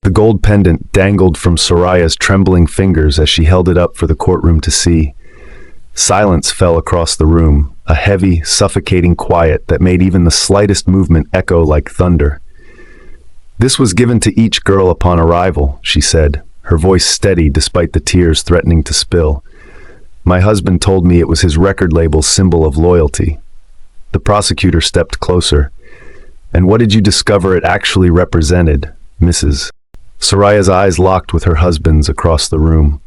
The gold pendant dangled from Soraya's trembling fingers as she held it up for the courtroom to see. Silence fell across the room, a heavy, suffocating quiet that made even the slightest movement echo like thunder. "This was given to each girl upon arrival," she said, her voice steady despite the tears threatening to spill. "My husband told me it was his record label's symbol of loyalty." The prosecutor stepped closer. "And what did you discover it actually represented, Mrs.?" Soraya's eyes locked with her husband's across the room.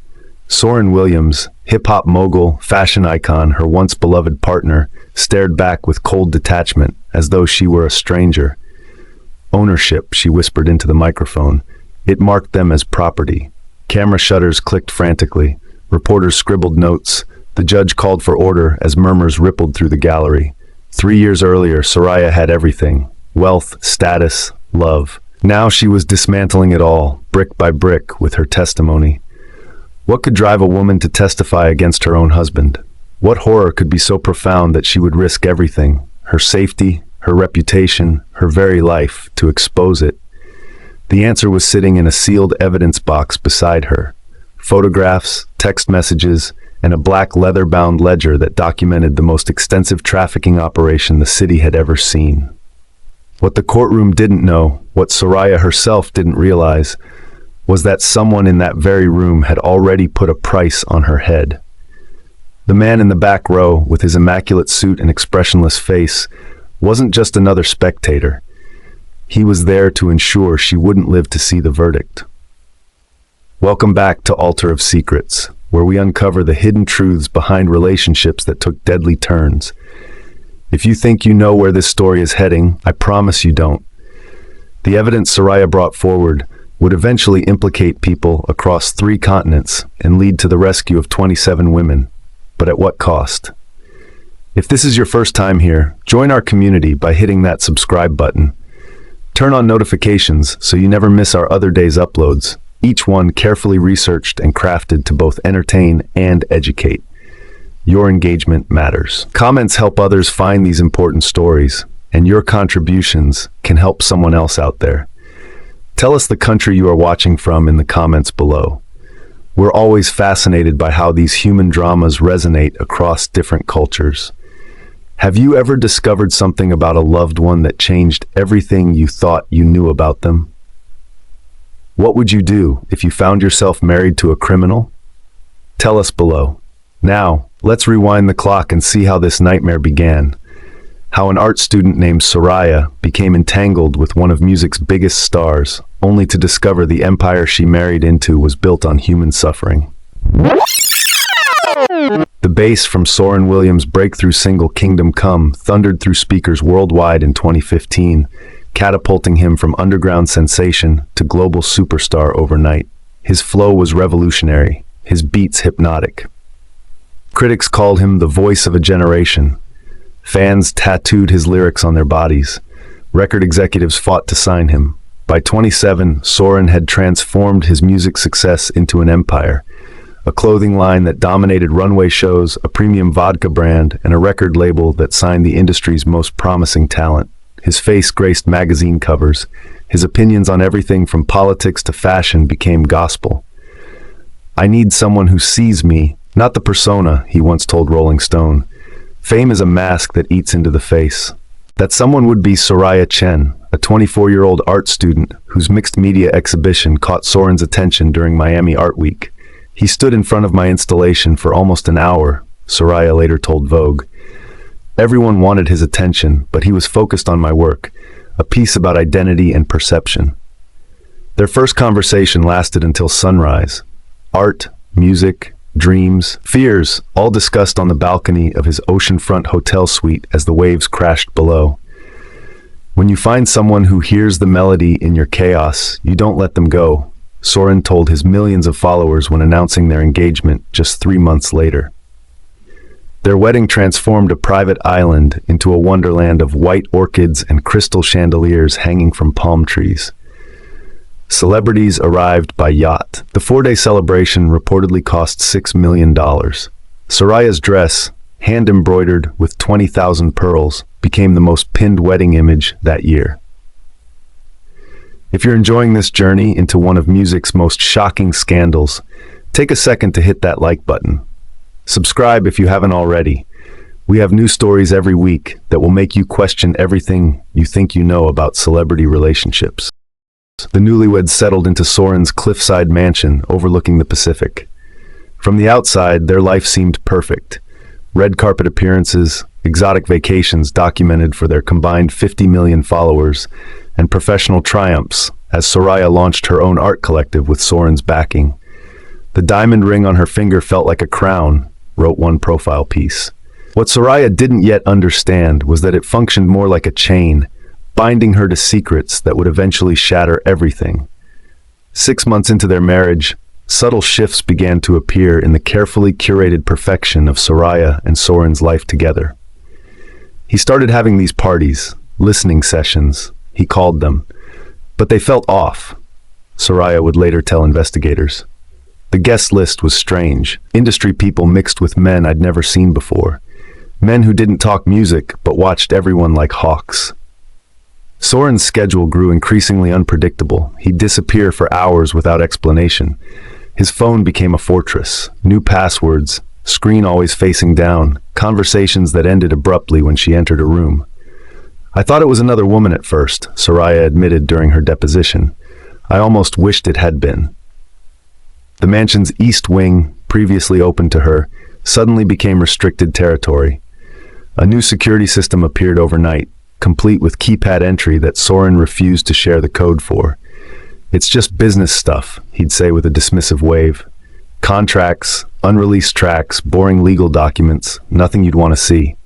Soren Williams, hip-hop mogul, fashion icon, her once beloved partner, stared back with cold detachment, as though she were a stranger. "Ownership," she whispered into the microphone. "It marked them as property." Camera shutters clicked frantically. Reporters scribbled notes. The judge called for order as murmurs rippled through the gallery. 3 years earlier, Soraya had everything: wealth, status, love. Now she was dismantling it all, brick by brick, with her testimony. What could drive a woman to testify against her own husband? What horror could be so profound that she would risk everything, her safety, her reputation, her very life, to expose it? The answer was sitting in a sealed evidence box beside her. Photographs, text messages, and a black leather-bound ledger that documented the most extensive trafficking operation the city had ever seen. What the courtroom didn't know, what Soraya herself didn't realize, was that someone in that very room had already put a price on her head. The man in the back row, with his immaculate suit and expressionless face, wasn't just another spectator. He was there to ensure she wouldn't live to see the verdict. Welcome back to Altar of Secrets, where we uncover the hidden truths behind relationships that took deadly turns. If you think you know where this story is heading, I promise you don't. The evidence Soraya brought forward would eventually implicate people across 3 continents and lead to the rescue of 27 women. But at what cost? If this is your first time here, join our community by hitting that subscribe button. Turn on notifications so you never miss our other day's uploads, each one carefully researched and crafted to both entertain and educate. Your engagement matters. Comments help others find these important stories, and your contributions can help someone else out there. Tell us the country you are watching from in the comments below. We're always fascinated by how these human dramas resonate across different cultures. Have you ever discovered something about a loved one that changed everything you thought you knew about them? What would you do if you found yourself married to a criminal? Tell us below. Now, let's rewind the clock and see how this nightmare began. How an art student named Soraya became entangled with one of music's biggest stars, only to discover the empire she married into was built on human suffering. The bass from Soren Williams' breakthrough single Kingdom Come thundered through speakers worldwide in 2015, catapulting him from underground sensation to global superstar overnight. His flow was revolutionary, his beats hypnotic. Critics called him the voice of a generation. Fans tattooed his lyrics on their bodies. Record executives fought to sign him. By 27, Soren had transformed his music success into an empire. A clothing line that dominated runway shows, a premium vodka brand, and a record label that signed the industry's most promising talent. His face graced magazine covers. His opinions on everything from politics to fashion became gospel. "I need someone who sees me, not the persona," he once told Rolling Stone. Fame is a mask that eats into the face. That someone would be Soraya Chen, a 24-year-old art student whose mixed media exhibition caught Soren's attention during Miami Art Week. "He stood in front of my installation for almost an hour," Soraya later told Vogue. "Everyone wanted his attention, but he was focused on my work, a piece about identity and perception." Their first conversation lasted until sunrise. Art, music, dreams, fears, all discussed on the balcony of his oceanfront hotel suite as the waves crashed below. "When you find someone who hears the melody in your chaos, you don't let them go," Soren told his millions of followers when announcing their engagement just 3 months later. Their wedding transformed a private island into a wonderland of white orchids and crystal chandeliers hanging from palm trees. Celebrities arrived by yacht. The 4-day celebration reportedly cost $6 million. Soraya's dress, hand-embroidered with 20,000 pearls, became the most pinned wedding image that year. If you're enjoying this journey into one of music's most shocking scandals, take a second to hit that like button. Subscribe if you haven't already. We have new stories every week that will make you question everything you think you know about celebrity relationships. The newlyweds settled into Soren's cliffside mansion overlooking the Pacific. From the outside, their life seemed perfect. Red carpet appearances, exotic vacations documented for their combined 50 million followers, and professional triumphs as Soraya launched her own art collective with Soren's backing. The diamond ring on her finger felt like a crown, wrote one profile piece. What Soraya didn't yet understand was that it functioned more like a chain, binding her to secrets that would eventually shatter everything. 6 months into their marriage, subtle shifts began to appear in the carefully curated perfection of Soraya and Soren's life together. He started having these parties, listening sessions, he called them, but they felt off, Soraya would later tell investigators. The guest list was strange, industry people mixed with men I'd never seen before, men who didn't talk music but watched everyone like hawks. Soren's schedule grew increasingly unpredictable. He'd disappear for hours without explanation. His phone became a fortress, new passwords, screen always facing down, conversations that ended abruptly when she entered a room. I thought it was another woman at first, Soraya admitted during her deposition. I almost wished it had been. The mansion's east wing, previously open to her, suddenly became restricted territory. A new security system appeared overnight, complete with keypad entry that Soren refused to share the code for. It's just business stuff, he'd say with a dismissive wave. Contracts, unreleased tracks, boring legal documents, nothing you'd want to see.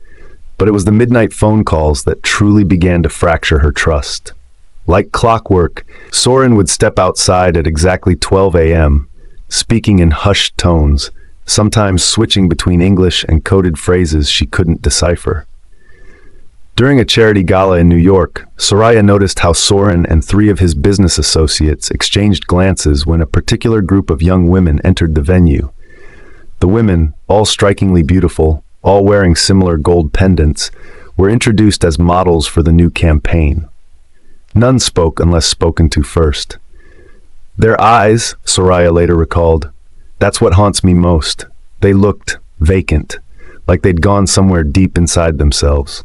But it was the midnight phone calls that truly began to fracture her trust. Like clockwork, Soren would step outside at exactly 12 a.m., speaking in hushed tones, sometimes switching between English and coded phrases she couldn't decipher. During a charity gala in New York, Soraya noticed how Soren and 3 of his business associates exchanged glances when a particular group of young women entered the venue. The women, all strikingly beautiful, all wearing similar gold pendants, were introduced as models for the new campaign. None spoke unless spoken to first. Their eyes, Soraya later recalled, that's what haunts me most. They looked vacant, like they'd gone somewhere deep inside themselves.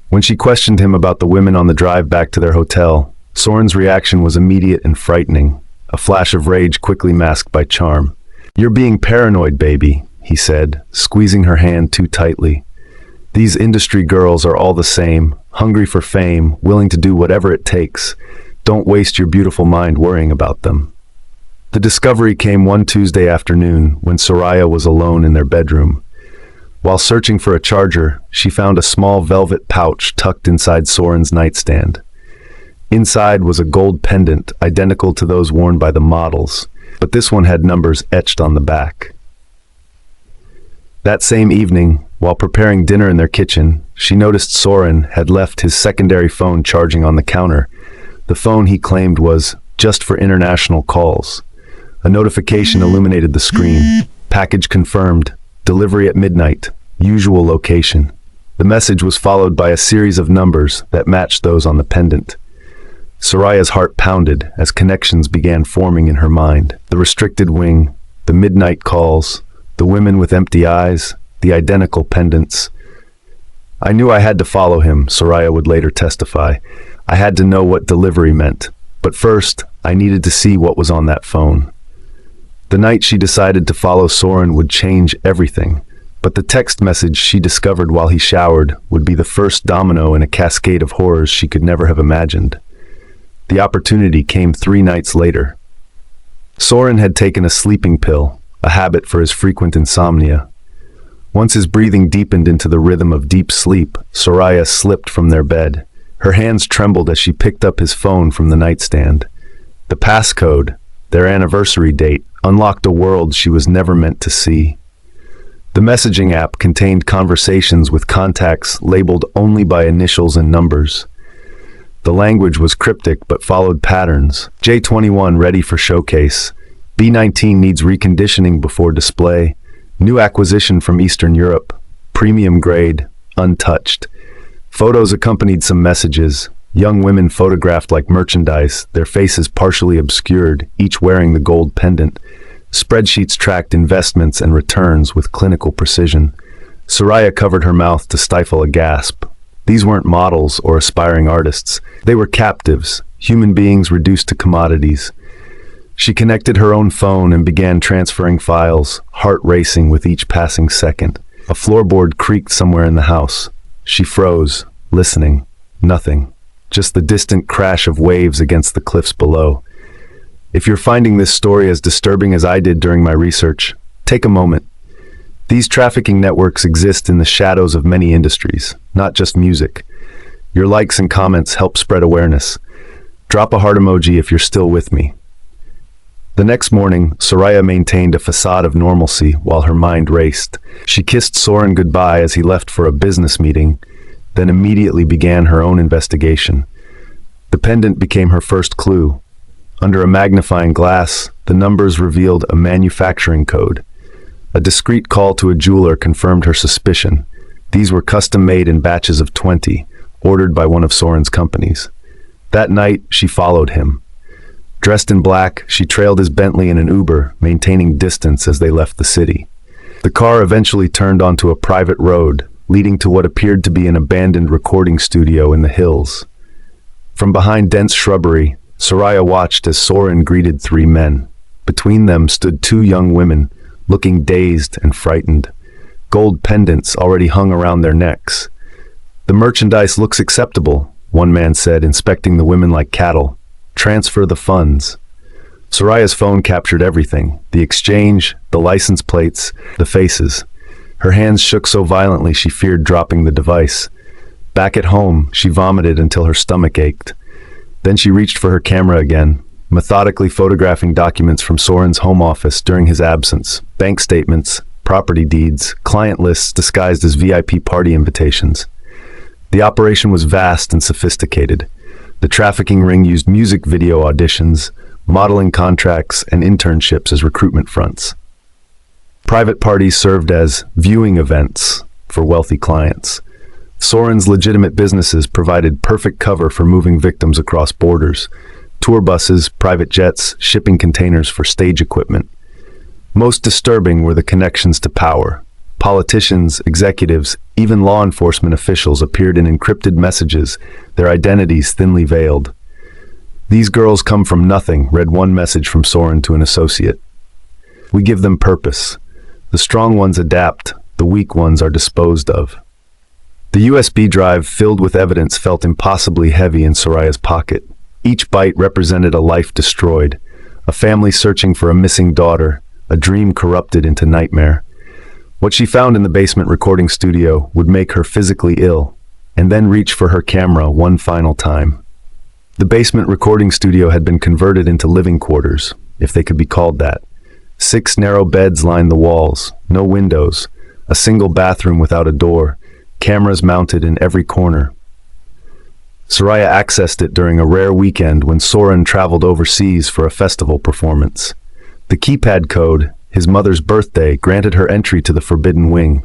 When she questioned him about the women on the drive back to their hotel, Soren's reaction was immediate and frightening, a flash of rage quickly masked by charm. "You're being paranoid, baby," he said, squeezing her hand too tightly. "These industry girls are all the same, hungry for fame, willing to do whatever it takes. Don't waste your beautiful mind worrying about them." The discovery came one Tuesday afternoon when Soraya was alone in their bedroom. While searching for a charger, she found a small velvet pouch tucked inside Soren's nightstand. Inside was a gold pendant identical to those worn by the models, but this one had numbers etched on the back. That same evening, while preparing dinner in their kitchen, she noticed Soren had left his secondary phone charging on the counter. The phone he claimed was just for international calls. A notification illuminated the screen. Package confirmed. Delivery at midnight. Usual location. The message was followed by a series of numbers that matched those on the pendant. Soraya's heart pounded as connections began forming in her mind. The restricted wing, the midnight calls, the women with empty eyes, the identical pendants. "I knew I had to follow him," Soraya would later testify. "I had to know what delivery meant. But first, I needed to see what was on that phone." The night she decided to follow Soren would change everything. But the text message she discovered while he showered would be the first domino in a cascade of horrors she could never have imagined. The opportunity came 3 nights later. Soren had taken a sleeping pill, a habit for his frequent insomnia. Once his breathing deepened into the rhythm of deep sleep, Soraya slipped from their bed. Her hands trembled as she picked up his phone from the nightstand. The passcode, their anniversary date, unlocked a world she was never meant to see. The messaging app contained conversations with contacts labeled only by initials and numbers. The language was cryptic but followed patterns. J21 ready for showcase. B19 needs reconditioning before display. New acquisition from Eastern Europe. Premium grade, untouched. Photos accompanied some messages. Young women photographed like merchandise, their faces partially obscured, each wearing the gold pendant. Spreadsheets tracked investments and returns with clinical precision. Soraya covered her mouth to stifle a gasp. These weren't models or aspiring artists. They were captives, human beings reduced to commodities. She connected her own phone and began transferring files, heart racing with each passing second. A floorboard creaked somewhere in the house. She froze, listening. Nothing. Just the distant crash of waves against the cliffs below. If you're finding this story as disturbing as I did during my research, take a moment. These trafficking networks exist in the shadows of many industries, not just music. Your likes and comments help spread awareness. Drop a heart emoji if you're still with me. The next morning, Soraya maintained a facade of normalcy while her mind raced. She kissed Soren goodbye as he left for a business meeting, then immediately began her own investigation. The pendant became her first clue. Under a magnifying glass, the numbers revealed a manufacturing code. A discreet call to a jeweler confirmed her suspicion. These were custom-made in batches of 20, ordered by one of Soren's companies. That night, she followed him. Dressed in black, she trailed his Bentley in an Uber, maintaining distance as they left the city. The car eventually turned onto a private road, leading to what appeared to be an abandoned recording studio in the hills. From behind dense shrubbery, Soraya watched as Soren greeted three men. Between them stood two young women, looking dazed and frightened. Gold pendants already hung around their necks. "The merchandise looks acceptable," one man said, inspecting the women like cattle. "Transfer the funds." Soraya's phone captured everything: the exchange, the license plates, the faces. Her hands shook so violently she feared dropping the device. Back at home, she vomited until her stomach ached. Then she reached for her camera again, methodically photographing documents from Soren's home office during his absence: bank statements, property deeds, client lists disguised as VIP party invitations. The operation was vast and sophisticated. The trafficking ring used music video auditions, modeling contracts, and internships as recruitment fronts. Private parties served as viewing events for wealthy clients. Soren's legitimate businesses provided perfect cover for moving victims across borders: tour buses, private jets, shipping containers for stage equipment. Most disturbing were the connections to power. Politicians, executives, even law enforcement officials appeared in encrypted messages, their identities thinly veiled. "These girls come from nothing," read one message from Soren to an associate. "We give them purpose. The strong ones adapt, the weak ones are disposed of." The USB drive filled with evidence felt impossibly heavy in Soraya's pocket. Each byte represented a life destroyed, a family searching for a missing daughter, a dream corrupted into nightmare. What she found in the basement recording studio would make her physically ill, and then reach for her camera one final time. The basement recording studio had been converted into living quarters, if they could be called that. 6 narrow beds lined the walls, no windows, a single bathroom without a door, cameras mounted in every corner. Soraya accessed it during a rare weekend when Soren traveled overseas for a festival performance. The keypad code, his mother's birthday, granted her entry to the forbidden wing.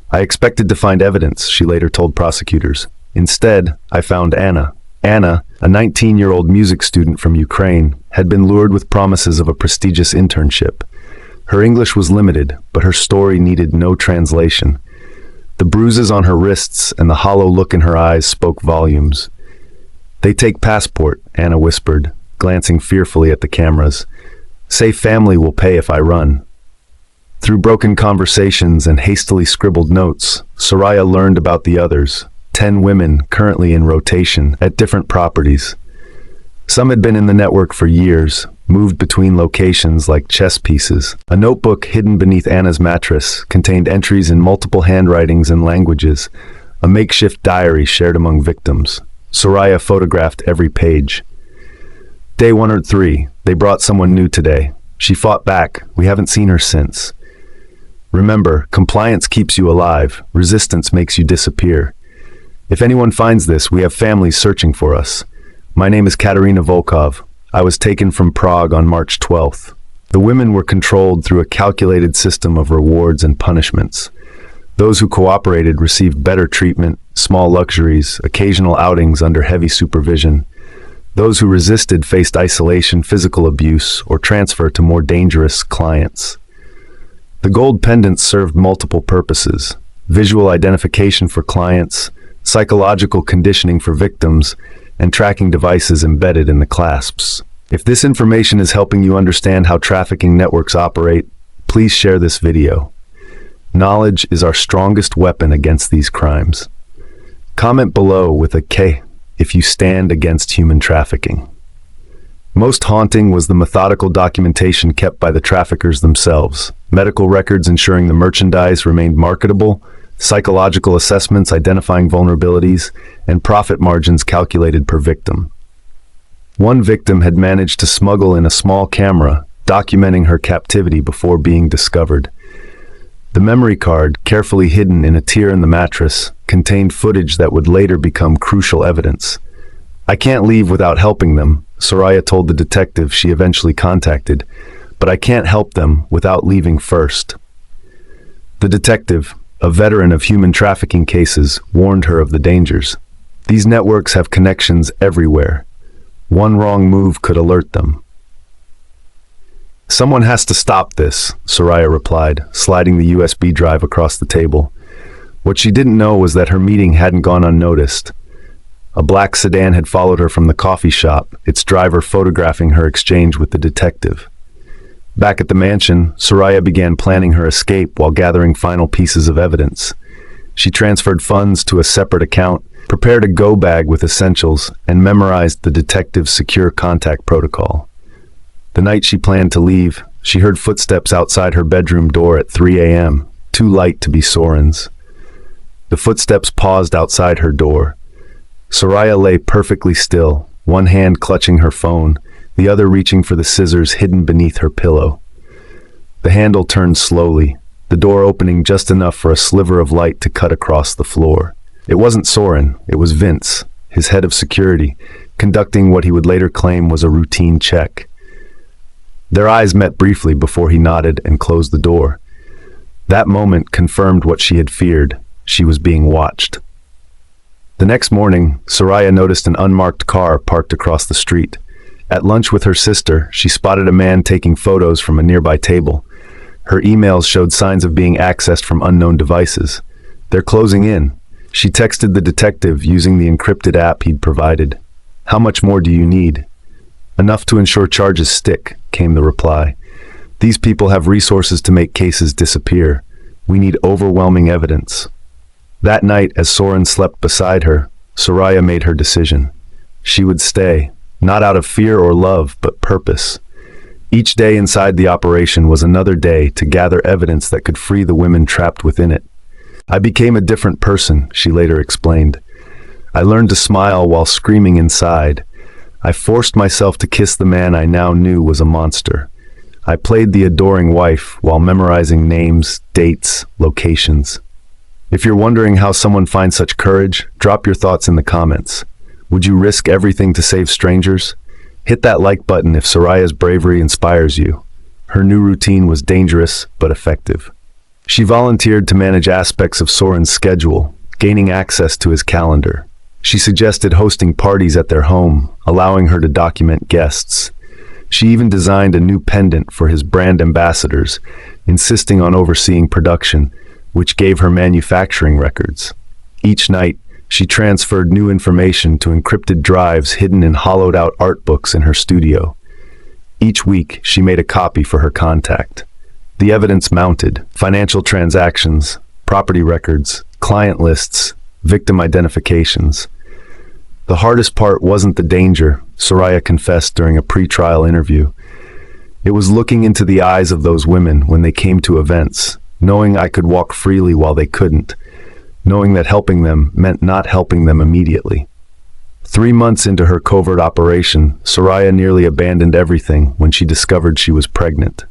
"I expected to find evidence," she later told prosecutors. "Instead, I found Anna." Anna, a 19-year-old music student from Ukraine, had been lured with promises of a prestigious internship. Her English was limited, but her story needed no translation. The bruises on her wrists and the hollow look in her eyes spoke volumes. "They take passport," Anna whispered, glancing fearfully at the cameras. "Say family will pay if I run." Through broken conversations and hastily scribbled notes, Soraya learned about the others, 10 women currently in rotation at different properties. Some had been in the network for years, moved between locations like chess pieces. A notebook hidden beneath Anna's mattress contained entries in multiple handwritings and languages, a makeshift diary shared among victims. Soraya photographed every page. Day 103, they brought someone new today. She fought back. We haven't seen her since. Remember, compliance keeps you alive. Resistance makes you disappear. If anyone finds this, we have families searching for us. My name is Katerina Volkov. I was taken from Prague on March 12th. The women were controlled through a calculated system of rewards and punishments. Those who cooperated received better treatment, small luxuries, occasional outings under heavy supervision. Those who resisted faced isolation, physical abuse, or transfer to more dangerous clients. The gold pendants served multiple purposes: visual identification for clients, psychological conditioning for victims, and tracking devices embedded in the clasps. If this information is helping you understand how trafficking networks operate, please share this video. Knowledge is our strongest weapon against these crimes. Comment below with a K if you stand against human trafficking. Most haunting was the methodical documentation kept by the traffickers themselves, medical records ensuring the merchandise remained marketable, psychological assessments identifying vulnerabilities, and profit margins calculated per victim. One victim had managed to smuggle in a small camera, documenting her captivity before being discovered. The memory card, carefully hidden in a tear in the mattress, contained footage that would later become crucial evidence. "I can't leave without helping them," Soraya told the detective she eventually contacted, "but I can't help them without leaving first." The detective, a veteran of human trafficking cases, warned her of the dangers. These networks have connections everywhere. One wrong move could alert them. "Someone has to stop this," Soraya replied, sliding the USB drive across the table. What she didn't know was that her meeting hadn't gone unnoticed. A black sedan had followed her from the coffee shop, its driver photographing her exchange with the detective. Back at the mansion, Soraya began planning her escape while gathering final pieces of evidence. She transferred funds to a separate account, prepared a go bag with essentials, and memorized the detective's secure contact protocol. The night she planned to leave, she heard footsteps outside her bedroom door at 3 a.m., too light to be Soren's. The footsteps paused outside her door. Soraya lay perfectly still, one hand clutching her phone, the other reaching for the scissors hidden beneath her pillow. The handle turned slowly, the door opening just enough for a sliver of light to cut across the floor. It wasn't Soren, it was Vince, his head of security, conducting what he would later claim was a routine check. Their eyes met briefly before he nodded and closed the door. That moment confirmed what she had feared. She was being watched. The next morning, Soraya noticed an unmarked car parked across the street. At lunch with her sister, she spotted a man taking photos from a nearby table. Her emails showed signs of being accessed from unknown devices. "They're closing in." She texted the detective using the encrypted app he'd provided. "How much more do you need?" "Enough to ensure charges stick," came the reply. "These people have resources to make cases disappear. We need overwhelming evidence." That night, as Soren slept beside her, Soraya made her decision. She would stay, not out of fear or love, but purpose. Each day inside the operation was another day to gather evidence that could free the women trapped within it. "I became a different person," she later explained. "I learned to smile while screaming inside. I forced myself to kiss the man I now knew was a monster. I played the adoring wife while memorizing names, dates, locations." If you're wondering how someone finds such courage, drop your thoughts in the comments. Would you risk everything to save strangers? Hit that like button if Soraya's bravery inspires you. Her new routine was dangerous but effective. She volunteered to manage aspects of Soren's schedule, gaining access to his calendar. She suggested hosting parties at their home, allowing her to document guests. She even designed a new pendant for his brand ambassadors, insisting on overseeing production, which gave her manufacturing records. Each night, she transferred new information to encrypted drives hidden in hollowed-out art books in her studio. Each week, she made a copy for her contact. The evidence mounted: financial transactions, property records, client lists, victim identifications. The hardest part wasn't the danger, Soraya confessed during a pre-trial interview. It was looking into the eyes of those women when they came to events, knowing I could walk freely while they couldn't, knowing that helping them meant not helping them immediately. 3 months into her covert operation, Soraya nearly abandoned everything when she discovered she was pregnant.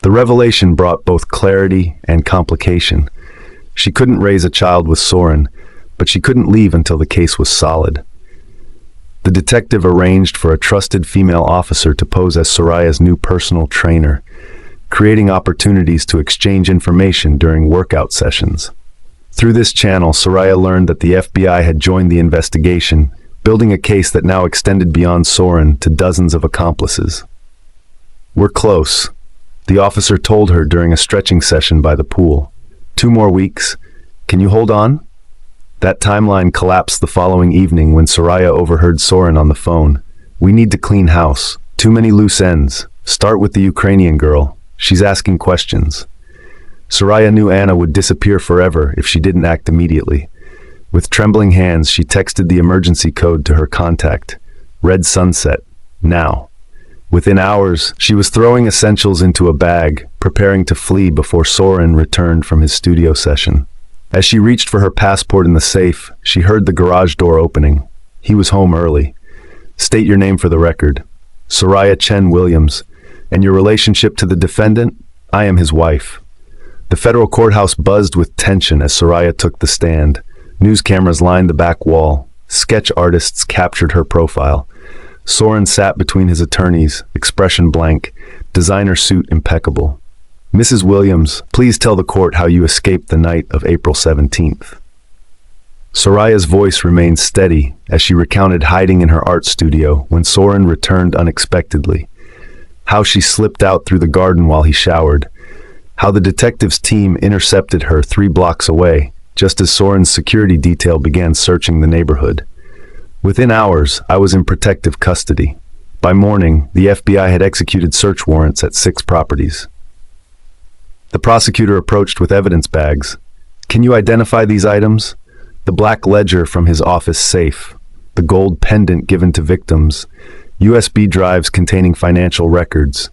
The revelation brought both clarity and complication. She couldn't raise a child with Soren, but she couldn't leave until the case was solid. The detective arranged for a trusted female officer to pose as Soraya's new personal trainer. creating opportunities to exchange information during workout sessions. Through this channel, Soraya learned that the FBI had joined the investigation, building a case that now extended beyond Soren to dozens of accomplices. "We're close," the officer told her during a stretching session by the pool. "2 more weeks. Can you hold on?" That timeline collapsed the following evening when Soraya overheard Soren on the phone. "We need to clean house. Too many loose ends. Start with the Ukrainian girl. She's asking questions." Soraya knew Anna would disappear forever if she didn't act immediately. With trembling hands, she texted the emergency code to her contact. "Red sunset. Now." Within hours, she was throwing essentials into a bag, preparing to flee before Soren returned from his studio session. As she reached for her passport in the safe, she heard the garage door opening. He was home early. "State your name for the record." "Soraya Chen Williams. And your relationship to the defendant?" "I am his wife." The federal courthouse buzzed with tension as Soraya took the stand. News cameras lined the back wall. Sketch artists captured her profile. Soren sat between his attorneys, expression blank, designer suit impeccable. "Mrs. Williams, please tell the court how you escaped the night of April 17th. Soraya's voice remained steady as she recounted hiding in her art studio when Soren returned unexpectedly. How she slipped out through the garden while he showered. How the detectives' team intercepted her 3 blocks away, just as Soren's security detail began searching the neighborhood. "Within hours, I was in protective custody. By morning, the FBI had executed search warrants at 6 properties." The prosecutor approached with evidence bags. "Can you identify these items?" The black ledger from his office safe, the gold pendant given to victims, USB drives containing financial records.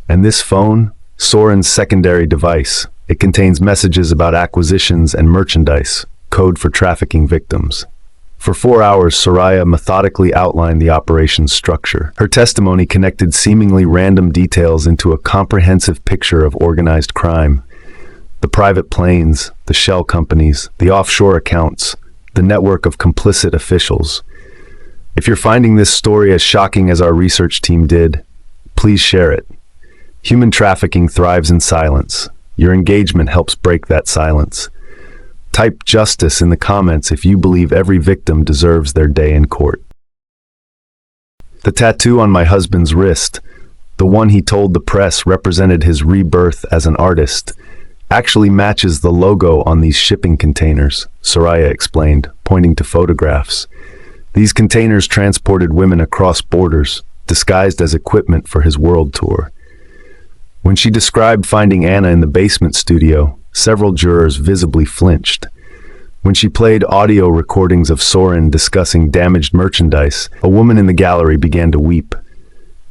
And this phone? Soren's secondary device. It contains messages about acquisitions and merchandise, code for trafficking victims. For 4 hours, Soraya methodically outlined the operation's structure. Her testimony connected seemingly random details into a comprehensive picture of organized crime. The private planes, the shell companies, the offshore accounts, the network of complicit officials. If you're finding this story as shocking as our research team did, please share it. Human trafficking thrives in silence. Your engagement helps break that silence. Type justice in the comments if you believe every victim deserves their day in court. The tattoo on my husband's wrist, the one he told the press represented his rebirth as an artist, actually matches the logo on these shipping containers, Soraya explained, pointing to photographs. These containers transported women across borders, disguised as equipment for his world tour. When she described finding Anna in the basement studio, several jurors visibly flinched. When she played audio recordings of Soren discussing damaged merchandise, a woman in the gallery began to weep.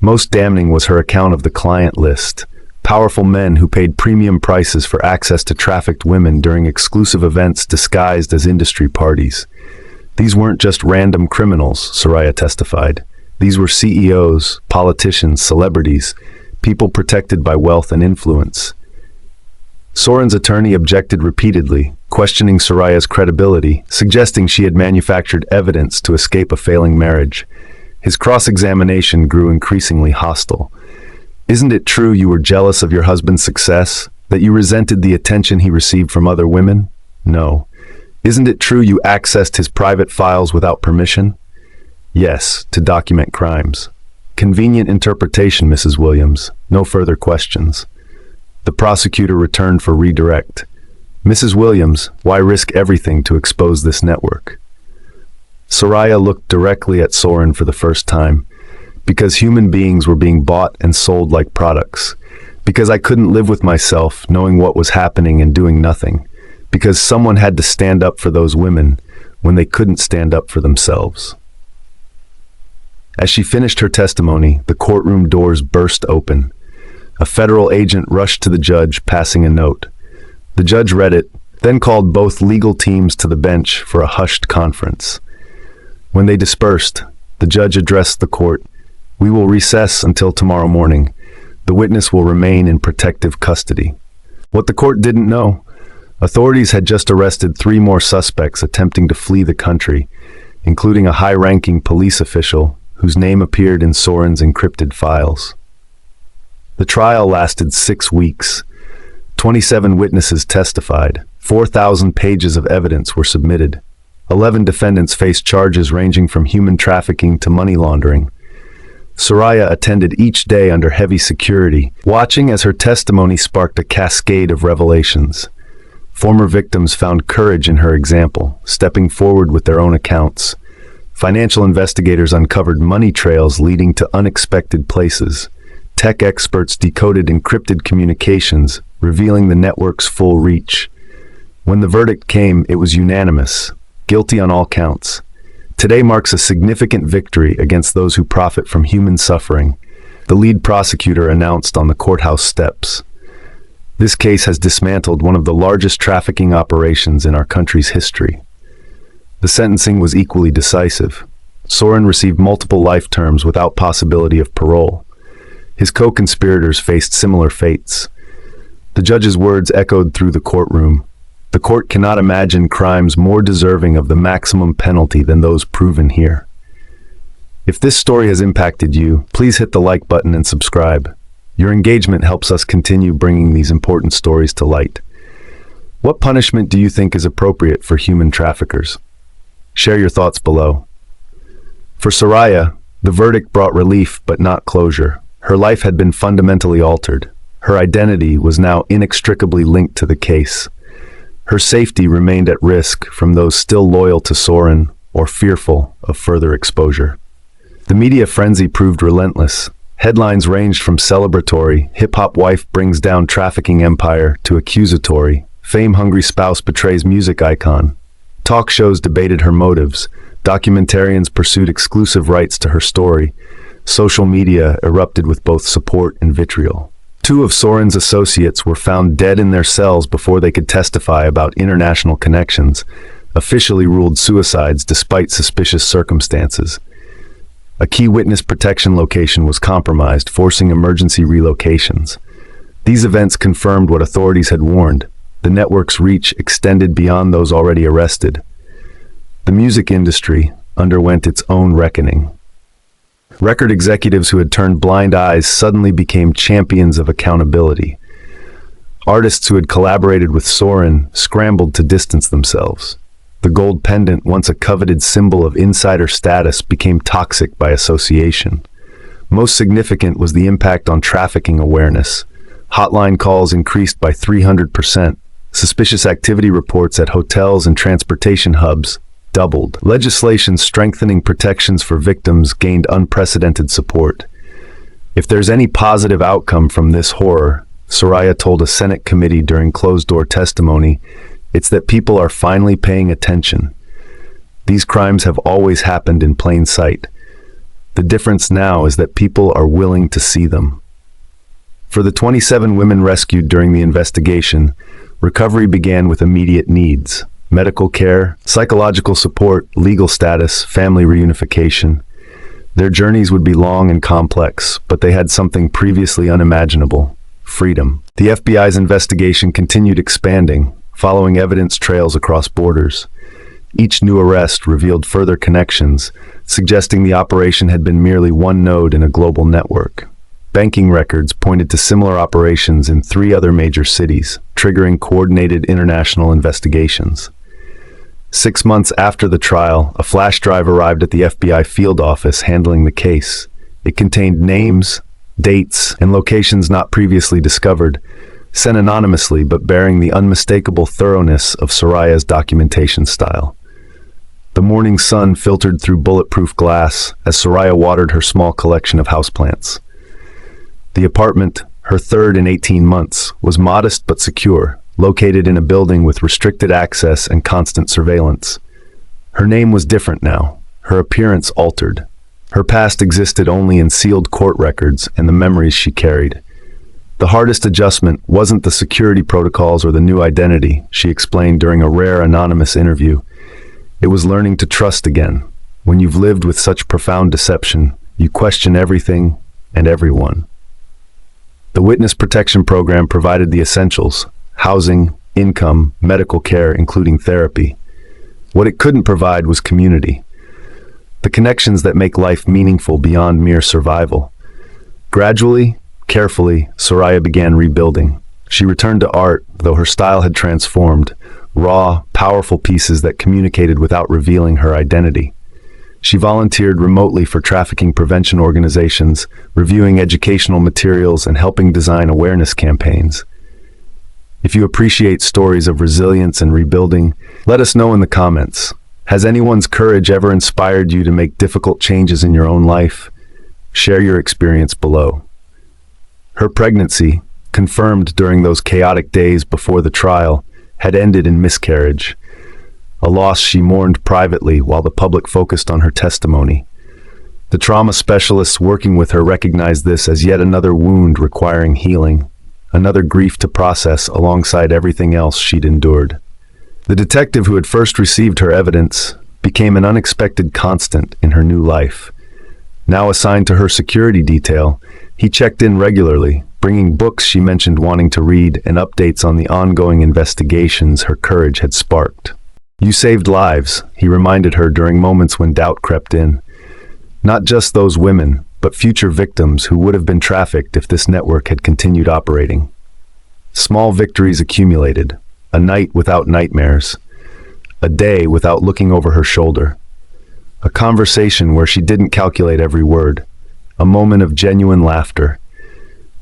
Most damning was her account of the client list. Powerful men who paid premium prices for access to trafficked women during exclusive events disguised as industry parties. These weren't just random criminals, Soraya testified. These were CEOs, politicians, celebrities, people protected by wealth and influence. Soren's attorney objected repeatedly, questioning Soraya's credibility, suggesting she had manufactured evidence to escape a failing marriage. His cross-examination grew increasingly hostile. "Isn't it true you were jealous of your husband's success? That you resented the attention he received from other women?" "No." "Isn't it true you accessed his private files without permission?" "Yes, to document crimes." "Convenient interpretation, Mrs. Williams. No further questions." The prosecutor returned for redirect. "Mrs. Williams, why risk everything to expose this network?" Soraya looked directly at Soren for the first time. "Because human beings were being bought and sold like products. Because I couldn't live with myself, knowing what was happening and doing nothing. Because someone had to stand up for those women when they couldn't stand up for themselves." As she finished her testimony, the courtroom doors burst open. A federal agent rushed to the judge, passing a note. The judge read it, then called both legal teams to the bench for a hushed conference. When they dispersed, the judge addressed the court. "We will recess until tomorrow morning. The witness will remain in protective custody." What the court didn't know, authorities had just arrested 3 more suspects attempting to flee the country, including a high-ranking police official whose name appeared in Soren's encrypted files. The trial lasted 6 weeks. 27 witnesses testified. 4,000 pages of evidence were submitted. 11 defendants faced charges ranging from human trafficking to money laundering. Soraya attended each day under heavy security, watching as her testimony sparked a cascade of revelations. Former victims found courage in her example, stepping forward with their own accounts. Financial investigators uncovered money trails leading to unexpected places. Tech experts decoded encrypted communications, revealing the network's full reach. When the verdict came, it was unanimous, guilty on all counts. Today marks a significant victory against those who profit from human suffering, the lead prosecutor announced on the courthouse steps. This case has dismantled one of the largest trafficking operations in our country's history. The sentencing was equally decisive. Soren received multiple life terms without possibility of parole. His co-conspirators faced similar fates. The judge's words echoed through the courtroom. The court cannot imagine crimes more deserving of the maximum penalty than those proven here. If this story has impacted you, please hit the like button and subscribe. Your engagement helps us continue bringing these important stories to light. What punishment do you think is appropriate for human traffickers? Share your thoughts below. For Soraya, the verdict brought relief but not closure. Her life had been fundamentally altered. Her identity was now inextricably linked to the case. Her safety remained at risk from those still loyal to Soren or fearful of further exposure. The media frenzy proved relentless. Headlines ranged from celebratory, hip-hop wife brings down trafficking empire, to accusatory, fame-hungry spouse betrays music icon. Talk shows debated her motives. Documentarians pursued exclusive rights to her story. Social media erupted with both support and vitriol. 2 of Soren's associates were found dead in their cells before they could testify about international connections, officially ruled suicides despite suspicious circumstances. A key witness protection location was compromised, forcing emergency relocations. These events confirmed what authorities had warned. The network's reach extended beyond those already arrested. The music industry underwent its own reckoning. Record executives who had turned blind eyes suddenly became champions of accountability. Artists who had collaborated with Soren scrambled to distance themselves. The gold pendant, once a coveted symbol of insider status, became toxic by association. Most significant was the impact on trafficking awareness. Hotline calls increased by 300%. Suspicious activity reports at hotels and transportation hubs doubled. Legislation strengthening protections for victims gained unprecedented support. If there's any positive outcome from this horror, Soraya told a Senate committee during closed-door testimony, it's that people are finally paying attention. These crimes have always happened in plain sight. The difference now is that people are willing to see them. For the 27 women rescued during the investigation, recovery began with immediate needs: medical care, psychological support, legal status, family reunification. Their journeys would be long and complex, but they had something previously unimaginable: freedom. The FBI's investigation continued expanding, following evidence trails across borders. Each new arrest revealed further connections, suggesting the operation had been merely one node in a global network. Banking records pointed to similar operations in 3 other major cities, triggering coordinated international investigations. 6 months after the trial, a flash drive arrived at the FBI field office handling the case. It contained names, dates, and locations not previously discovered, sent anonymously but bearing the unmistakable thoroughness of Soraya's documentation style. The morning sun filtered through bulletproof glass as Soraya watered her small collection of houseplants. The apartment, her third in 18 months, was modest but secure, located in a building with restricted access and constant surveillance. Her name was different now, her appearance altered. Her past existed only in sealed court records and the memories she carried. The hardest adjustment wasn't the security protocols or the new identity, she explained during a rare anonymous interview. It was learning to trust again. When you've lived with such profound deception, you question everything and everyone. The Witness Protection Program provided the essentials: housing, income, medical care, including therapy. What it couldn't provide was community. The connections that make life meaningful beyond mere survival. Gradually, Carefully, Soraya began rebuilding. She returned to art, though her style had transformed, raw, powerful pieces that communicated without revealing her identity. She volunteered remotely for trafficking prevention organizations, reviewing educational materials and helping design awareness campaigns. If you appreciate stories of resilience and rebuilding, let us know in the comments. Has anyone's courage ever inspired you to make difficult changes in your own life? Share your experience below. Her pregnancy, confirmed during those chaotic days before the trial, had ended in miscarriage, a loss she mourned privately while the public focused on her testimony. The trauma specialists working with her recognized this as yet another wound requiring healing, another grief to process alongside everything else she'd endured. The detective who had first received her evidence became an unexpected constant in her new life. Now assigned to her security detail, he checked in regularly, bringing books she mentioned wanting to read and updates on the ongoing investigations her courage had sparked. "You saved lives," he reminded her during moments when doubt crept in. Not just those women, but future victims who would have been trafficked if this network had continued operating. Small victories accumulated, a night without nightmares, a day without looking over her shoulder, a conversation where she didn't calculate every word, a moment of genuine laughter.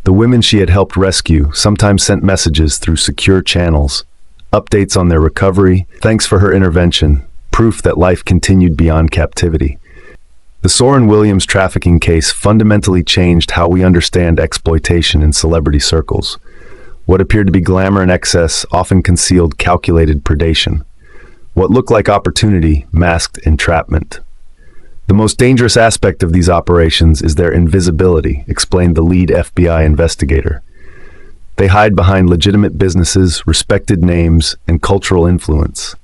The women she had helped rescue sometimes sent messages through secure channels, updates on their recovery, thanks for her intervention, proof that life continued beyond captivity. The Soren Williams trafficking case fundamentally changed how we understand exploitation in celebrity circles. What appeared to be glamour and excess often concealed calculated predation. What looked like opportunity masked entrapment. The most dangerous aspect of these operations is their invisibility, explained the lead FBI investigator. They hide behind legitimate businesses, respected names, and cultural influence.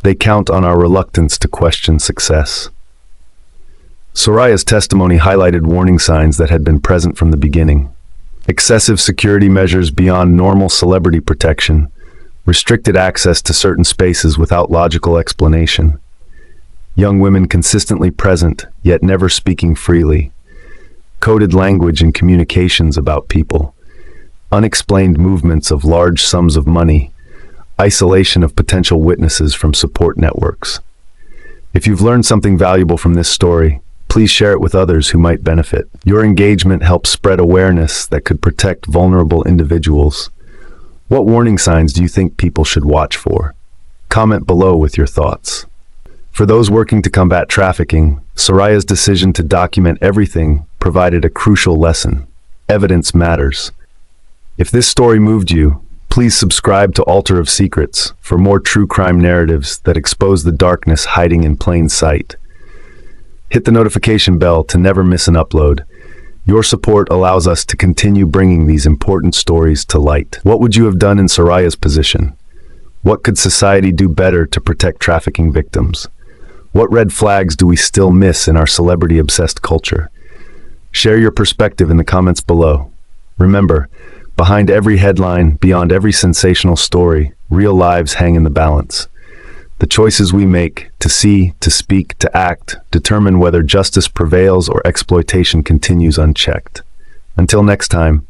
They count on our reluctance to question success. Soraya's testimony highlighted warning signs that had been present from the beginning. Excessive security measures beyond normal celebrity protection, restricted access to certain spaces without logical explanation. Young women consistently present, yet never speaking freely. Coded language in communications about people. Unexplained movements of large sums of money. Isolation of potential witnesses from support networks. If you've learned something valuable from this story, please share it with others who might benefit. Your engagement helps spread awareness that could protect vulnerable individuals. What warning signs do you think people should watch for? Comment below with your thoughts. For those working to combat trafficking, Soraya's decision to document everything provided a crucial lesson. Evidence matters. If this story moved you, please subscribe to Altar of Secrets for more true crime narratives that expose the darkness hiding in plain sight. Hit the notification bell to never miss an upload. Your support allows us to continue bringing these important stories to light. What would you have done in Soraya's position? What could society do better to protect trafficking victims? What red flags do we still miss in our celebrity-obsessed culture? Share your perspective in the comments below. Remember, behind every headline, beyond every sensational story, real lives hang in the balance. The choices we make, to see, to speak, to act, determine whether justice prevails or exploitation continues unchecked. Until next time,